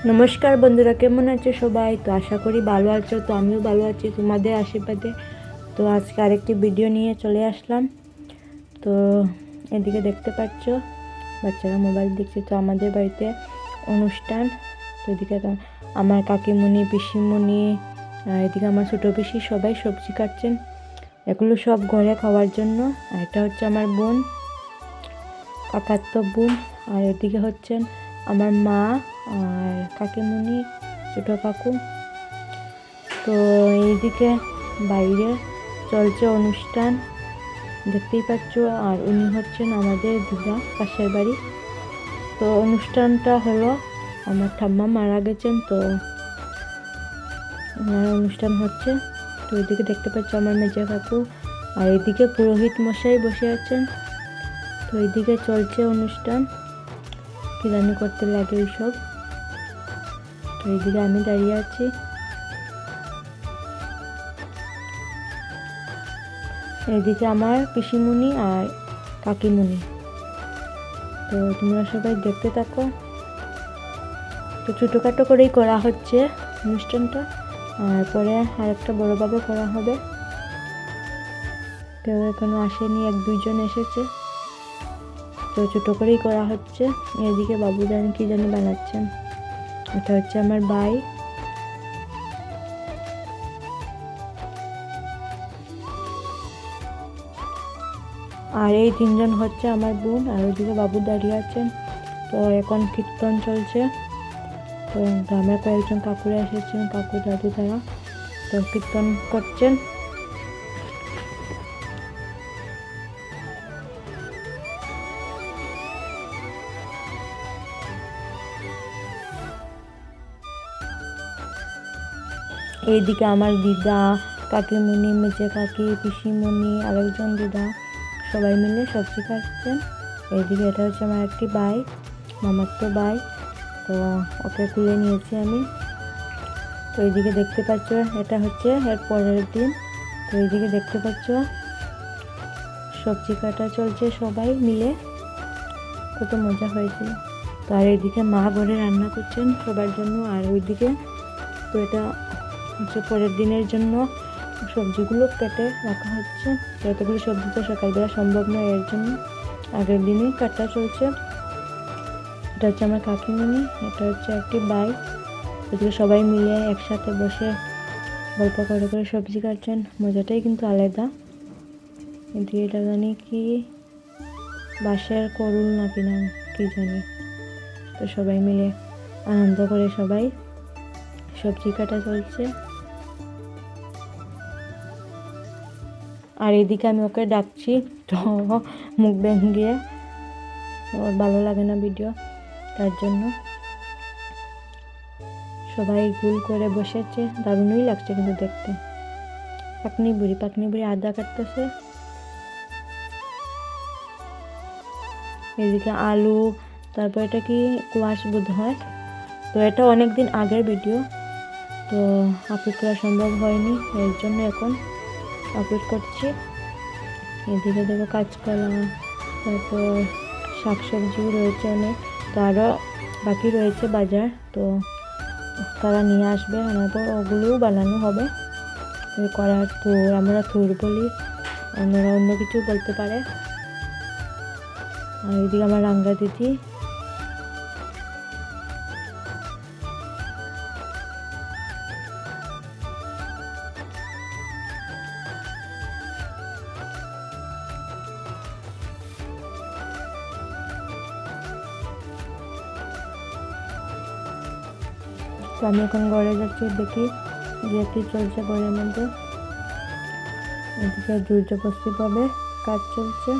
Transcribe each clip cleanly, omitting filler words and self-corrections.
নমস্কার বন্ধুরা, কেমন আছো সবাই? তো আশা করি ভালো আছো। তো আমিও ভালো আছি তোমাদের আশীর্বাদে। তো আজকে আরেকটি ভিডিও নিয়ে চলে আসলাম। তো এদিকে দেখতে পাচ্ছ বাচ্চারা মোবাইল দেখছে। তো আমাদের বাড়িতে অনুষ্ঠান। তো এদিকে তো আমার কাকিমুনি, পিসিমুনি, এদিকে আমার ছোটো পিসি সবাই সবজি কাটছেন। এগুলো সব ঘরে খাওয়ার জন্য। আর এটা হচ্ছে আমার বোন, কাকাতো বোন। আর এদিকে হচ্ছেন আমার মা আর কাকিমুনি, ছোটো কাকু। তো এইদিকে বাইরে চলছে অনুষ্ঠান, দেখতেই পাচ্ছ। আর উনি হচ্ছেন আমাদের দিদা, পাশের বাড়ি। তো অনুষ্ঠানটা হলো, আমার ঠাম্মা মারা গেছেন, তো ওনার অনুষ্ঠান হচ্ছে। তো এদিকে দেখতে পাচ্ছ আমার মেজা কাকু, আর এদিকে পুরোহিত মশাই বসে আছেন। তো এইদিকে চলছে অনুষ্ঠান, কি জানি করতে লাগে এইসব। তো এইদিকে আমি দাঁড়িয়ে আছি। এদিকে আমার পিসিমুনি আর কাকিমুনি। তো তোমরা সবাই দেখতে থাকো। তো ছোটোখাটো করেই করা হচ্ছে অনুষ্ঠানটা, আর পরে আরেকটা বড়োভাবে করা হবে। কেউ এখনো আসেনি, এক দুইজন এসেছে। তো ছোটো করেই করা হচ্ছে। এদিকে বাবু জানি কি জানি বানাচ্ছেন। এটা হচ্ছে আমার ভাই। আর এই তিনজন হচ্ছে আমার বোন, আর ওইদিকে বাবু দাঁড়িয়ে আছেন। তো এখন কীর্তন চলছে। তো গ্রামের কয়েকজন কাকুরা এসেছেন, কাকু দাদু তারা তো কীর্তন করছেন। এইদিকে আমার দিদা, কাকিমুনি, মেজে কাকি, পিসিমণি, আরেকজন দিদা সবাই মিলে সবজি কাটছেন। এইদিকে এটা হচ্ছে আমার একটি ভাই, মামাতো ভাই। তো ওকে তুলে নিয়েছি আমি। তো এইদিকে দেখতে পাচ্ছ এটা হচ্ছে এর পরের দিন। তো এইদিকে দেখতে পাচ্ছ সবজি কাটা চলছে সবাই মিলে, কত মজা হয়েছিল। তো আর এইদিকে মা ঘরে রান্না করছেন সবার জন্য। আর ওইদিকে তো এটা হচ্ছে পরের দিনের জন্য সবজিগুলো কেটে রাখা হচ্ছে। যতগুলো সবজি তো সকালবেলা সম্ভব নয়, এর জন্য আগের দিনে কাটা চলছে। এটা হচ্ছে আমার কাকিমণি, এটা হচ্ছে একটি ভাই। এদিকে সবাই মিলে একসাথে বসে গল্প করে করে সবজি কাটছেন, মজাটাই কিন্তু আলাদা। কিন্তু এটা জানি কি বাঁশের করুল নাকি না কি জানি। তো সবাই মিলে আনন্দ করে সবাই সবজি কাটা চলছে। আর এদিকে আমি ওকে ডাকছি, তো মুখ ভেঙে, ওর ভালো লাগে না ভিডিও, তার জন্য সবাই গুল করে বসেছে। দারুণই লাগছে কিন্তু দেখতে। পাকনি বুড়ি আদা কাটতেছে। এদিকে আলু, তারপর এটা কি কোয়াশ বোধ হয়। তো এটা অনেক দিন আগের ভিডিও, তো আপলোড করা সম্ভব হয়নি, এর জন্য এখন আপলোড করছি। এদিকে দেখো কাঁচকলা, তারপর শাকসবজিও রয়েছে অনেক। তো আরও বাকি রয়েছে বাজার, তো তারা নিয়ে আসবে, আনার পর ওগুলোও বানানো হবে। করার থুর, আমরা থুর বলি, অন্যরা অন্য কিছু বলতে পারে। আর এদিকে আমার রাঙ্গা দিদি। তো আমি এখন ঘরে যাচ্ছি, দেখি যে কি চলছে ঘরের মধ্যে। এদিকে জোরজবস্তিভাবে কাজ চলছে।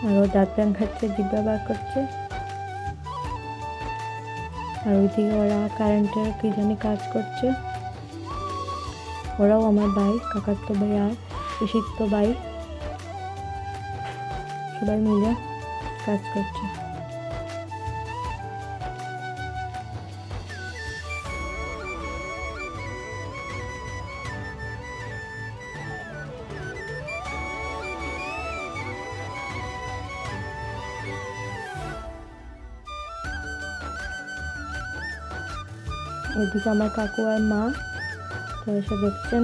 আর ও দাঁত ব্যাং খাচ্ছে, জিব্বা বার করছে। আর ওইদিকে ওরা কারেন্টের কি জানি কাজ করছে। ওরাও আমার ভাই, কাকাতো ভাই আর পিসিতো ভাই, সবাই মিলে কাজ করছে। এদিকে আমার কাকু আর মা, তো এসে দেখছেন।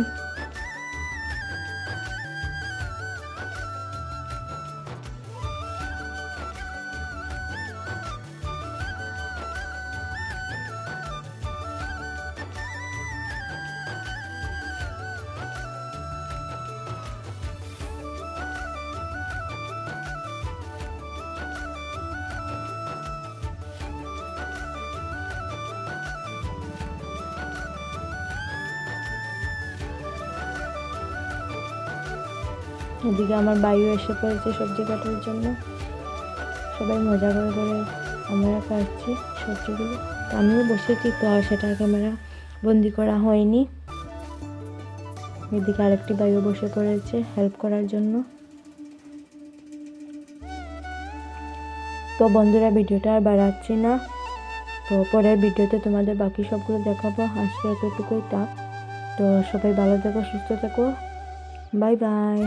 এদিকে আমার ভাইও এসে পড়েছে সবজি কাটার জন্য। সবাই মজা করে করে আমরা কাটছি সবজিগুলো। তো আমিও বসেছি, তো আর সেটা ক্যামেরা বন্দি করা হয়নি। এদিকে আরেকটি ভাইও বসে পড়েছে হেল্প করার জন্য। তো বন্ধুরা, ভিডিওটা আর বাড়াচ্ছি না, তো পরের ভিডিওতে তোমাদের বাকি সবগুলো দেখাবো। আজকে এতটুকুই থাক। তো সবাই ভালো থেকো, সুস্থ থেকো, বাই বাই।